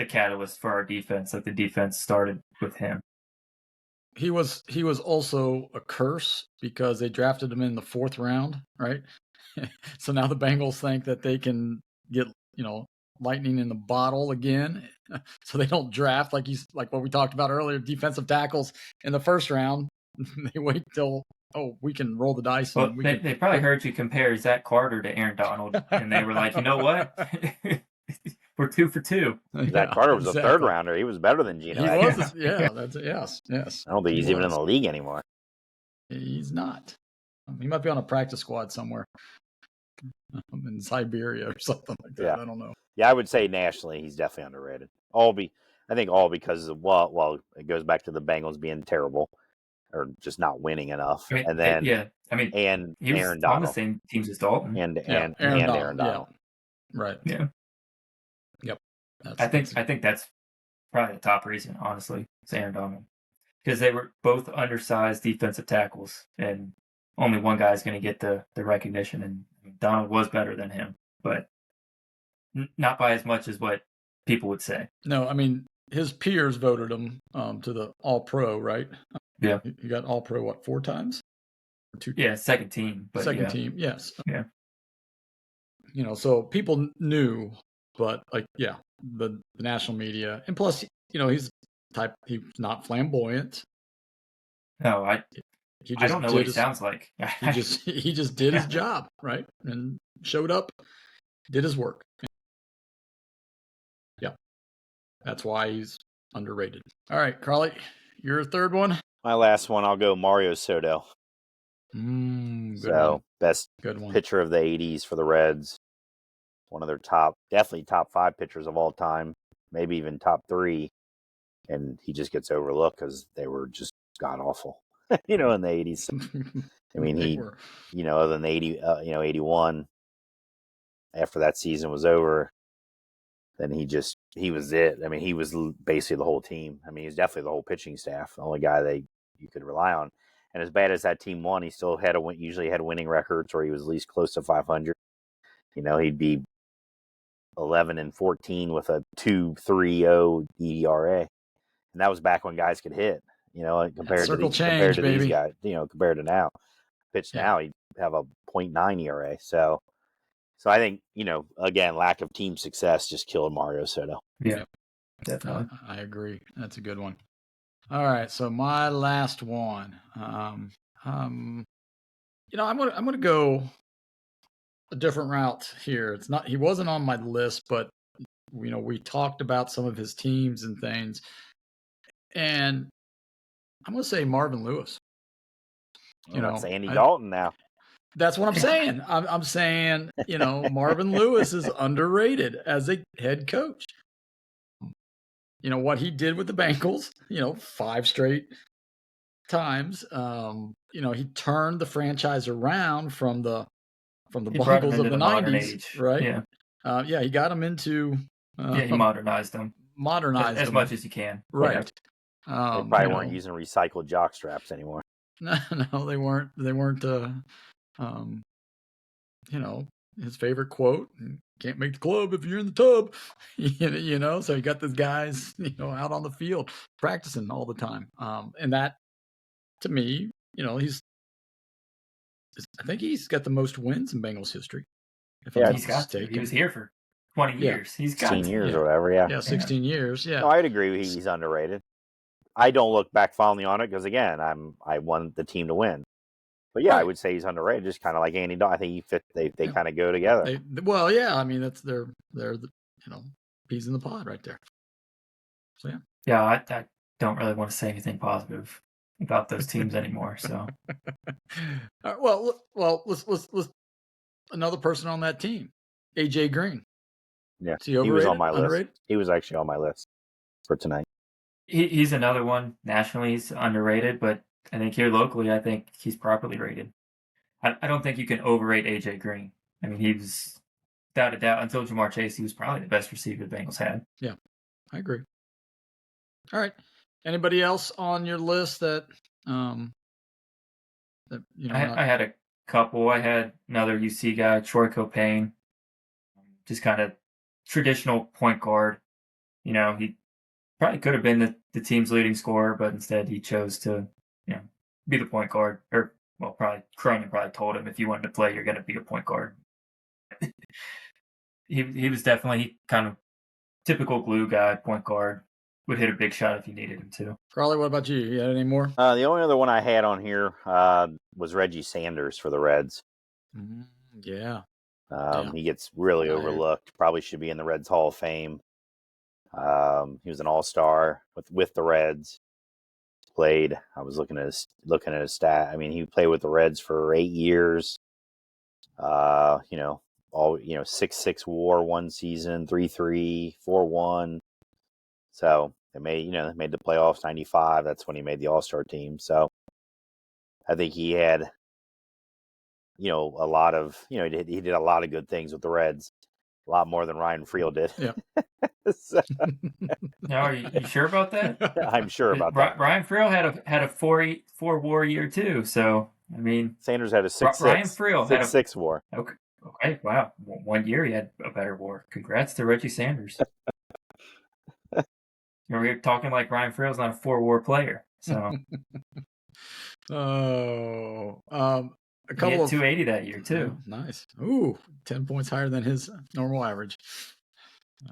B: catalyst for our defense. Like the defense started with him.
A: He was also a curse because they drafted him in the 4th round, right? So now the Bengals think that they can get, lightning in the bottle again. So they don't draft like what we talked about earlier, defensive tackles in the 1st round. They wait till we can roll the dice.
B: Well, they probably heard you compare Zach Carter to Aaron Donald, and they were like, you know what? We're 2 for 2.
C: Zach Carter was a 3rd rounder. He was better than Geno.
A: He was. Yeah, yes.
C: I don't think he's even in the league anymore.
A: He's not. He might be on a practice squad somewhere in Siberia or something like that. Yeah. I don't know.
C: Yeah, I would say nationally he's definitely underrated. I think all because of it goes back to the Bengals being terrible or just not winning enough, and then and
B: he was
C: Aaron
B: on
C: Donald,
B: the same teams as Dalton,
C: and Aaron Donald.
A: Yeah. Right.
B: Yeah.
A: Yep.
B: I think that's probably the top reason, honestly, is Aaron Donald, because they were both undersized defensive tackles, and only one guy is going to get the recognition, and Donald was better than him, but not by as much as what people would say.
A: No, his peers voted him to the All-Pro, right?
B: Yeah.
A: He got All-Pro, 4 times? 2 times?
B: Yeah, second team. But
A: second team, yes.
B: Yeah.
A: So people knew, but the national media, and plus, he's not flamboyant.
B: No, I don't know what he sounds like.
A: He just did his job, right? And showed up, did his work. Yeah. That's why he's underrated. All right, Crawley, your third one?
C: My last one, I'll go Mario Soto.
A: Good one.
C: Best
A: Good one.
C: pitcher of the 80s for the Reds. One of their definitely top 5 pitchers of all time, maybe even top 3. And he just gets overlooked because they were just god awful, in the 80s. I mean, other than the 81, after that season was over, then he was it. I mean, he was basically the whole team. I mean, he was definitely the whole pitching staff, the only guy you could rely on. And as bad as that team won, he still usually had winning records, or he was at least close to 500. He'd be 11-14 with a 2.30 ERA, and that was back when guys could hit. Compared to these guys, compared to now, now he'd have a 0.9 ERA. So I think again, lack of team success just killed Mario Soto.
B: Yeah, definitely.
A: I agree. That's a good one. All right, so my last one. I'm gonna go a different route here. He wasn't on my list, but we talked about some of his teams and things, and I'm gonna say Marvin Lewis.
C: That's Andy Dalton now.
A: That's what I'm saying. I'm saying, Marvin Lewis is underrated as a head coach. What he did with the Bengals, 5 straight times. He turned the franchise around from the Bengals of the 90s, right? Yeah. He got him into.
B: He modernized them. As much as you can,
A: right?
C: They probably weren't using recycled jock straps anymore.
A: No, they weren't. They weren't. His favorite quote: "Can't make the club if you're in the tub." So you got these guys, out on the field practicing all the time. And that, to me, I think he's got the most wins in Bengals history.
B: If I'm not mistaken. He was here for 20 years. He's got
C: 16 years or whatever. Yeah.
A: Yeah, 16 years. Yeah.
C: No, I'd agree. He's underrated. I don't look back fondly on it because, again, I want the team to win. But yeah, right. I would say he's underrated, just kind of like Andy Dalton. I think he fit. They kind of go together.
A: I mean, that's they're the peas in the pod right there. So yeah.
B: Yeah, I don't really want to say anything positive about those teams anymore. So.
A: All right, well, let's another person on that team, AJ Green.
C: Yeah, he was on my list. He was actually on my list for tonight.
B: He's another one. Nationally, he's underrated, but I think here locally, I think he's properly rated. I don't think you can overrate AJ Green. I mean, he was, without a doubt, until Jamar Chase, he was probably the best receiver the Bengals had.
A: Yeah, I agree. All right. Anybody else on your list that
B: I had a couple. I had another UC guy, Troy Copain, just kind of traditional point guard. He probably could have been the team's leading scorer, but instead he chose to, be the point guard. Or, well, probably Cronin probably told him, if you wanted to play, you're going to be a point guard. He was definitely kind of typical glue guy, point guard. Would hit a big shot if you needed him to.
A: Carly, what about you? You had any more?
C: The only other one I had on here was Reggie Sanders for the Reds.
A: Yeah.
C: He gets really overlooked. Probably should be in the Reds Hall of Fame. He was an all-star with the Reds. Played. I was looking at his stat. I mean, he played with the Reds for 8 years. 6-6 WAR one season, 3-3, 4-1. So they made the playoffs 95. That's when he made the All-Star team. So I think he had, a lot of, he did a lot of good things with the Reds. A lot more than Ryan Friel did.
A: Yeah.
B: Now, are you sure about that?
C: I'm sure about that.
B: Ryan Friel had a 4 WAR year too. So I mean,
C: Sanders had a 6-6.
B: Ryan Friel had a
C: 6-6 WAR.
B: Okay. Wow. 1 year he had a better WAR. Congrats to Reggie Sanders. We're talking like Ryan Friel's not a 4 WAR player. So.
A: A couple
B: he had 280 that year too.
A: Nice. Ooh, 10 points higher than his normal average.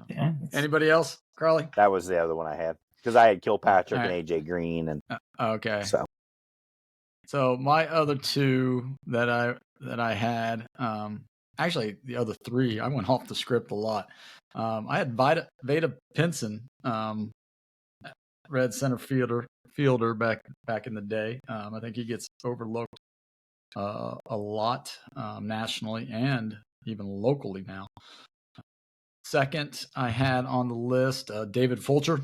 B: Yeah.
A: Anybody else, Carly?
C: That was the other one I had because I had Kilpatrick and AJ Green and
A: okay. So my other two that I had, actually the other three, I went off the script a lot. I had Vada Pinson, Red center fielder back in the day. I think he gets overlooked a lot nationally and even locally now. Second, I had on the list David Fulcher.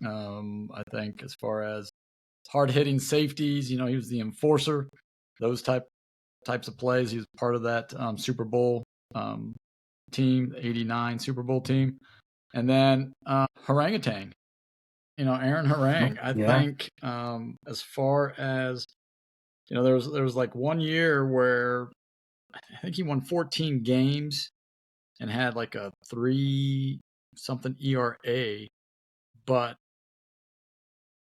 A: I think as far as hard-hitting safeties, he was the enforcer. Those types of plays. He was part of that Super Bowl team, 89 Super Bowl team. And then Harangutan, Aaron Harang. I think as far as, there was like one year where I think he won 14 games and had like a 3-something ERA, but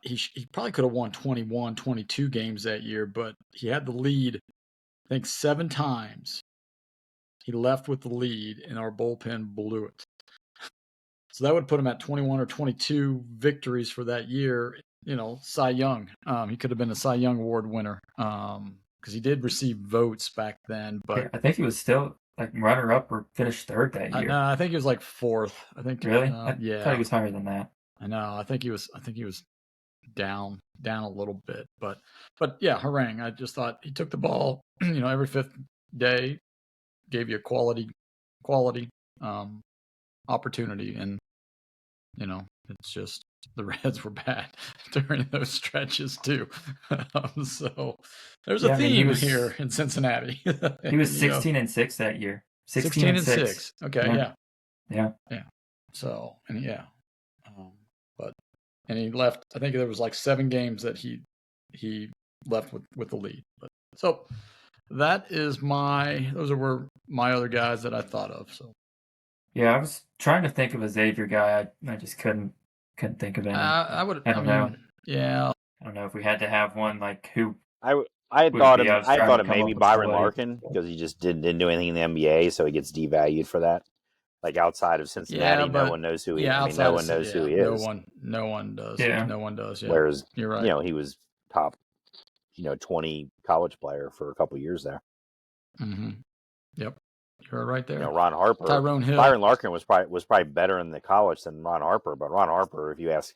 A: he probably could have won 21, 22 games that year, but he had the lead, I think 7 times. He left with the lead and our bullpen blew it. So that would put him at 21 or 22 victories for that year. Cy Young. He could have been a Cy Young Award winner because he did receive votes back then. But
B: I think he was still like runner-up or finished third that year.
A: No, I think he was like 4th. I think.
B: Really?
A: Yeah.
B: I thought he was higher than that.
A: I know. I think he was down a little bit. But yeah, Harang. I just thought he took the ball. Every 5th day, gave you a quality opportunity, and it's just the Reds were bad during those stretches too. So there's a theme here in Cincinnati.
B: He was 16-6 that year.
A: 16-6. Okay,
B: yeah.
A: So and and he left. I think there was like 7 games that he left with the lead. But so that is those were my other guys that I thought of. So.
B: Yeah, I was trying to think of a Xavier guy. I just couldn't think of any.
A: I don't know. Yeah.
B: I don't know if we had to have one like who.
C: I thought of maybe Byron Larkin because he just didn't do anything in the NBA, so he gets devalued for that. Like outside of Cincinnati, no one knows who he is. I mean, no one knows who he is.
A: No one does.
B: Yeah.
A: No one does. Yeah.
C: Whereas
A: you're right.
C: He was top 20 college player for a couple of years there.
A: Mm-hmm. Yep. You're right there.
C: Ron Harper,
A: Tyrone Hill.
C: Byron Larkin was probably better in the college than Ron Harper. But Ron Harper, if you ask,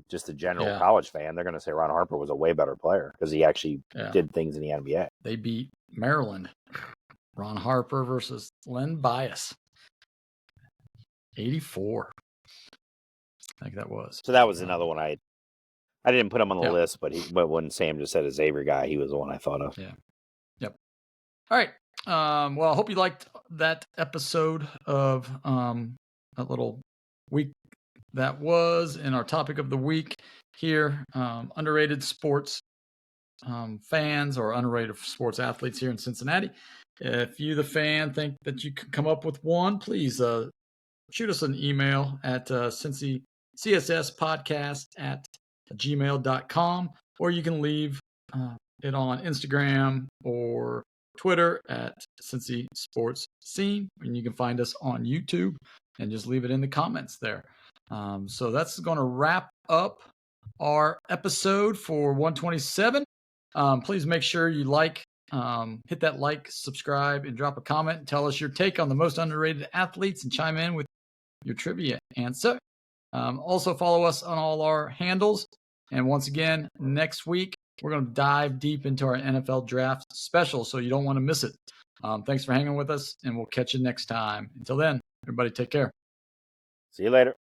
C: just a general college fan, they're going to say Ron Harper was a way better player because he actually did things in the NBA.
A: They beat Maryland. Ron Harper versus Len Bias. 84. I think that was.
C: So that was another one I didn't put him on the list, but when Sam just said a Xavier guy, he was the one I thought of.
A: Yeah. Yep. All right. Well, I hope you liked that episode of a little week that was in our topic of the week here. Underrated sports fans or underrated sports athletes here in Cincinnati. If you, the fan, think that you can come up with one, please shoot us an email at csspodcast@gmail.com, or you can leave it on Instagram or Twitter at CincySportsScn, and you can find us on YouTube and just leave it in the comments there. So that's going to wrap up our episode for 127. Please make sure you hit that like, subscribe, and drop a comment and tell us your take on the most underrated athletes and chime in with your trivia answer. Also follow us on all our handles. And once again, next week, we're going to dive deep into our NFL draft special, so you don't want to miss it. Thanks for hanging with us, and we'll catch you next time. Until then, everybody take care.
C: See you later.